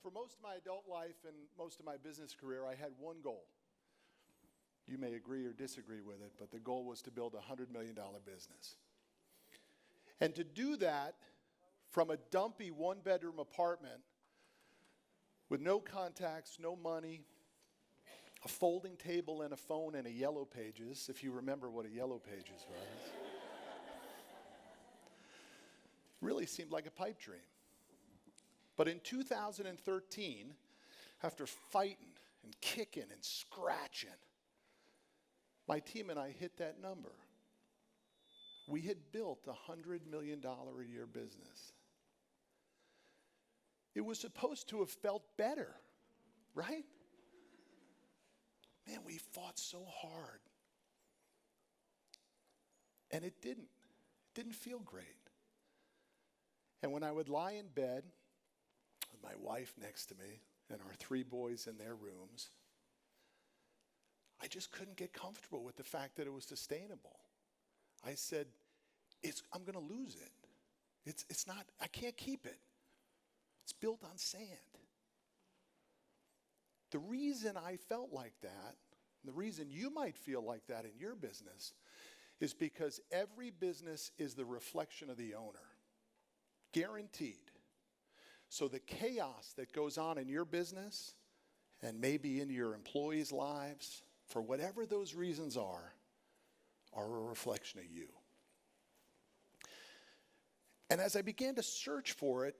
For most of my adult life and most of my business career, I had one goal. You may agree or disagree with it, but the goal was to build a $100 million business. And to do that from a dumpy one-bedroom apartment with no contacts, no money, a folding table and a phone and a Yellow Pages, if you remember what a Yellow Pages was, really seemed like a pipe dream. But in 2013, after fighting and kicking and scratching, my team and I hit that number. We had built a $100 million a year business. It was supposed to have felt better, right? Man, we fought so hard. And it didn't. It didn't feel great. And when I would lie in bed with my wife next to me and our 3 boys in their rooms, I just couldn't get comfortable with the fact that it was sustainable. I said, I'm going to lose it. It's not, I can't keep it. It's built on sand. The reason I felt like that, the reason you might feel like that in your business, is because every business is the reflection of the owner. Guaranteed. So the chaos that goes on in your business and maybe in your employees' lives, for whatever those reasons are a reflection of you. And as I began to search for it,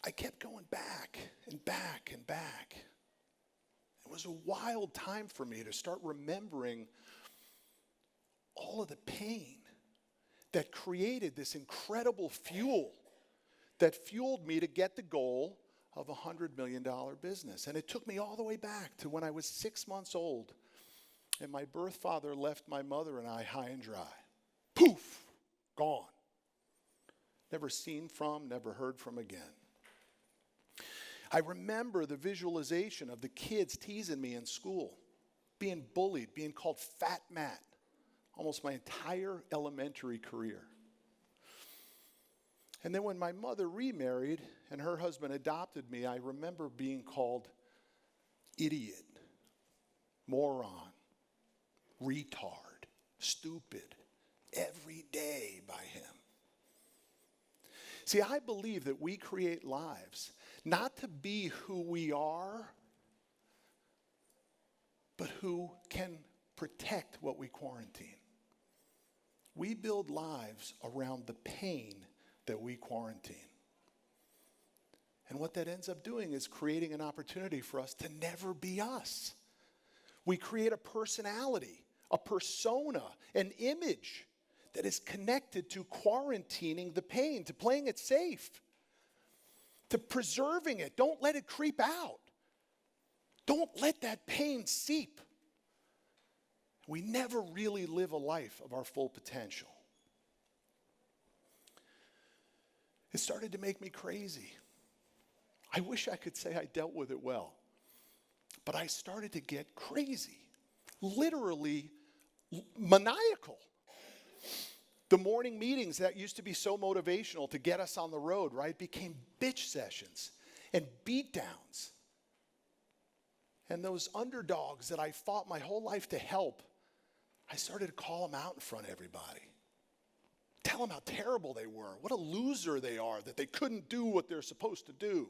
I kept going back and back and back. It was a wild time for me to start remembering all of the pain that created this incredible fuel that fueled me to get the goal of a $100 million business. And it took me all the way back to when I was 6 months old and my birth father left my mother and I high and dry. Poof, gone. Never seen from, never heard from again. I remember the visualization of the kids teasing me in school, being bullied, being called Fat Matt, almost my entire elementary career. And then when my mother remarried and her husband adopted me, I remember being called idiot, moron, retard, stupid, every day by him. See, I believe that we create lives not to be who we are, but who can protect what we quarantine. We build lives around the pain that we quarantine. And what that ends up doing is creating an opportunity for us to never be us. We create a personality, a persona, an image that is connected to quarantining the pain, to playing it safe, to preserving it. Don't let it creep out. Don't let that pain seep. We never really live a life of our full potential. It started to make me crazy. I wish I could say I dealt with it well, but I started to get crazy, literally maniacal. The morning meetings that used to be so motivational to get us on the road, right, became bitch sessions and beatdowns. And those underdogs that I fought my whole life to help, I started to call them out in front of everybody. Tell them how terrible they were, what a loser they are, that they couldn't do what they're supposed to do.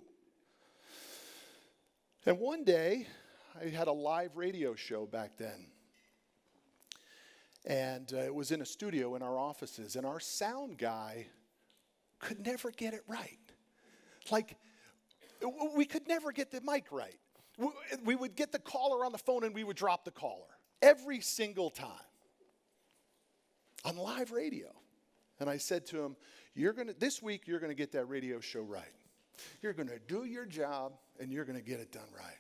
And one day, I had a live radio show back then. And it was in a studio in our offices, and our sound guy could never get it right. Like, we could never get the mic right. We would get the caller on the phone, and we would drop the caller every single time on live radio. And I said to him, this week, you're going to get that radio show right. You're going to do your job, and you're going to get it done right.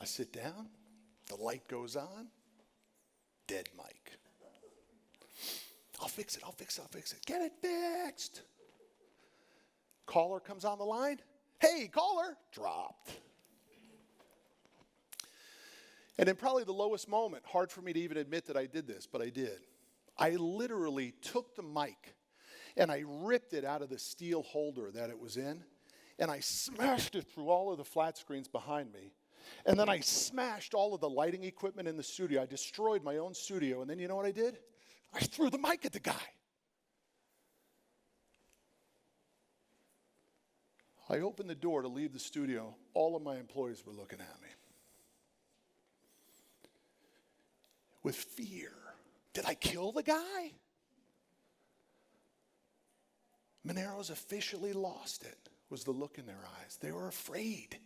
I sit down, the light goes on. Dead mic. I'll fix it. Get it fixed. Caller comes on the line. Hey, caller. Dropped. And in probably the lowest moment, hard for me to even admit that I did this, but I did. I literally took the mic and I ripped it out of the steel holder that it was in, and I smashed it through all of the flat screens behind me. And then I smashed all of the lighting equipment in the studio. I destroyed my own studio. And then you know what I did? I threw the mic at the guy. I opened the door to leave the studio. All of my employees were looking at me with fear. Did I kill the guy? Manero's officially lost it, was the look in their eyes. They were afraid.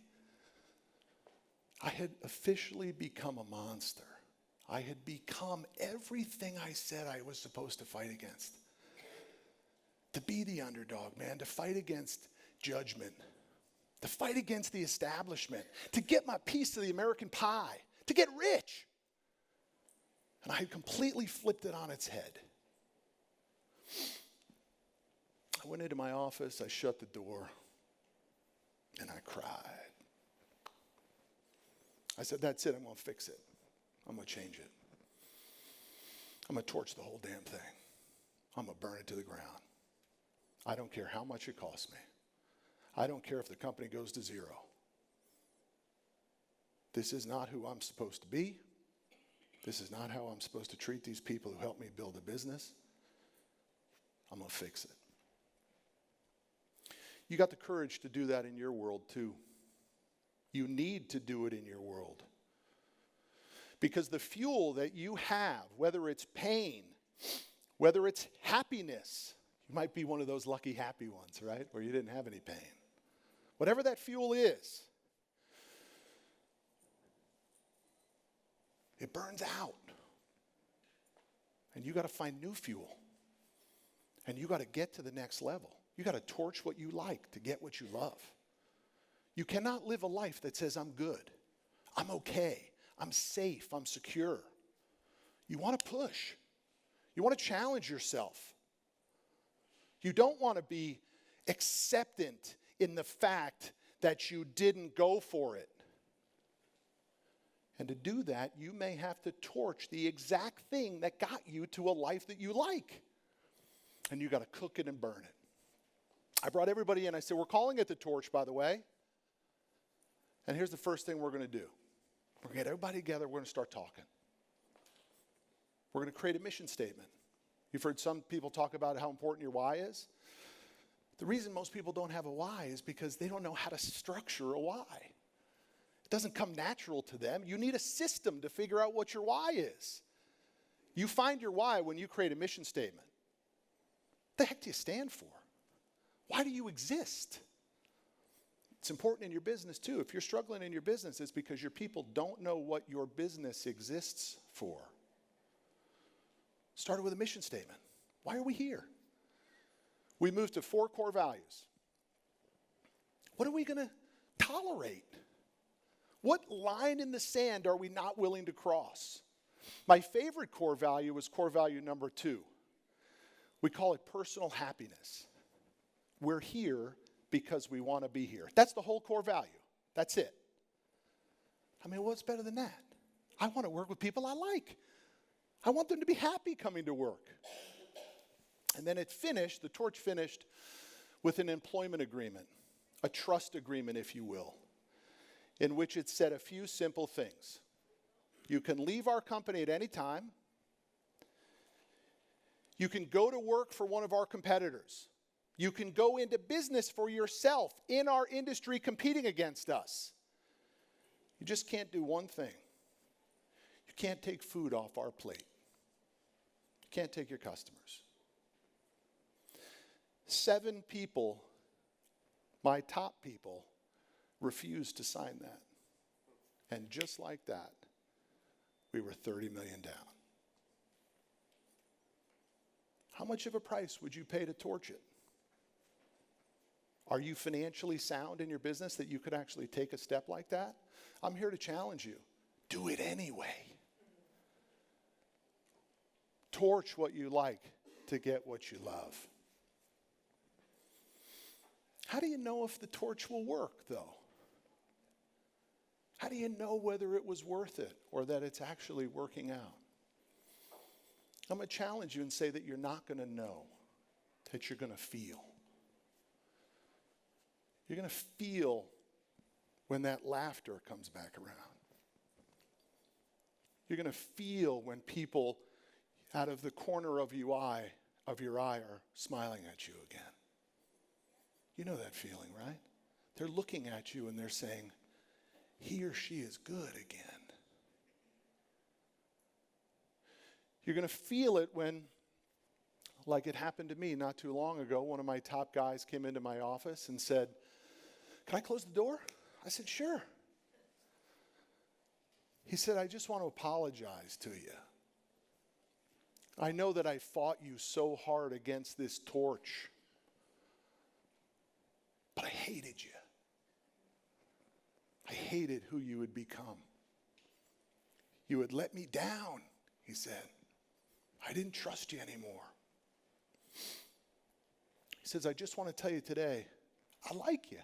I had officially become a monster. I had become everything I said I was supposed to fight against. To be the underdog, man, to fight against judgment, to fight against the establishment, to get my piece of the American pie, to get rich. And I had completely flipped it on its head. I went into my office, I shut the door, and I cried. I said, that's it, I'm going to fix it. I'm going to change it. I'm going to torch the whole damn thing. I'm going to burn it to the ground. I don't care how much it costs me. I don't care if the company goes to zero. This is not who I'm supposed to be. This is not how I'm supposed to treat these people who helped me build a business. I'm going to fix it. You got the courage to do that in your world too. You need to do it in your world. Because the fuel that you have, whether it's pain, whether it's happiness, you might be one of those lucky happy ones, right? Where you didn't have any pain. Whatever that fuel is, it burns out. And you got to find new fuel. And you got to get to the next level. You got to torch what you like to get what you love. You cannot live a life that says, I'm good, I'm okay, I'm safe, I'm secure. You want to push. You want to challenge yourself. You don't want to be acceptant in the fact that you didn't go for it. And to do that, you may have to torch the exact thing that got you to a life that you like. And you got to cook it and burn it. I brought everybody in. I said, we're calling it the torch, by the way. And here's the first thing we're going to do. We're going to get everybody together. We're going to start talking. We're going to create a mission statement. You've heard some people talk about how important your why is. The reason most people don't have a why is because they don't know how to structure a why. It doesn't come natural to them. You need a system to figure out what your why is. You find your why when you create a mission statement. What the heck do you stand for? Why do you exist? It's important in your business too. If you're struggling in your business, it's because your people don't know what your business exists for. Started with a mission statement. Why are we here? We moved to 4 core values. What are we going to tolerate? What line in the sand are we not willing to cross? My favorite core value is core value number 2. We call it personal happiness. We're here because we want to be here. That's the whole core value. That's it. I mean, what's better than that? I want to work with people I like. I want them to be happy coming to work. And then it finished, the torch finished with an employment agreement, a trust agreement, if you will, in which it said a few simple things. You can leave our company at any time. You can go to work for one of our competitors. You can go into business for yourself in our industry competing against us. You just can't do one thing. You can't take food off our plate. You can't take your customers. 7 people, my top people, refused to sign that. And just like that, we were 30 million down. How much of a price would you pay to torch it? Are you financially sound in your business that you could actually take a step like that? I'm here to challenge you. Do it anyway. Torch what you like to get what you love. How do you know if the torch will work, though? How do you know whether it was worth it or that it's actually working out? I'm going to challenge you and say that you're not going to know, that you're going to feel. You're going to feel when that laughter comes back around. You're going to feel when people out of the corner of your eye are smiling at you again. You know that feeling, right? They're looking at you and they're saying, he or she is good again. You're going to feel it when, like it happened to me not too long ago, one of my top guys came into my office and said, "Can I close the door?" I said, "Sure." He said, "I just want to apologize to you. I know that I fought you so hard against this torch, but I hated you. I hated who you had become. You had let me down," he said. "I didn't trust you anymore." He says, "I just want to tell you today, I like you.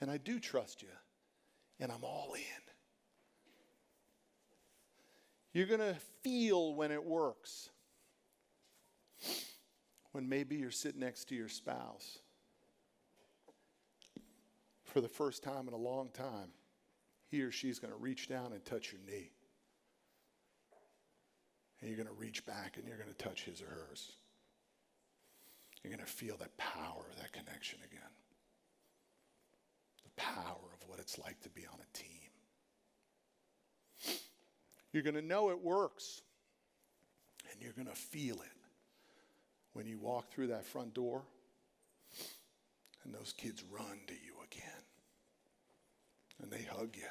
And I do trust you, and I'm all in." You're going to feel when it works. When maybe you're sitting next to your spouse. For the first time in a long time, he or she's going to reach down and touch your knee. And you're going to reach back and you're going to touch his or hers. You're going to feel that power, that connection again. The power of what it's like to be on a team. You're going to know it works. And you're going to feel it when you walk through that front door and those kids run to you again. And they hug you.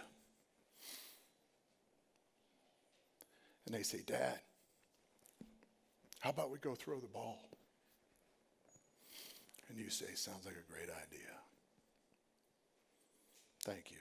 And they say, "Dad, how about we go throw the ball?" And you say, "Sounds like a great idea. Thank you."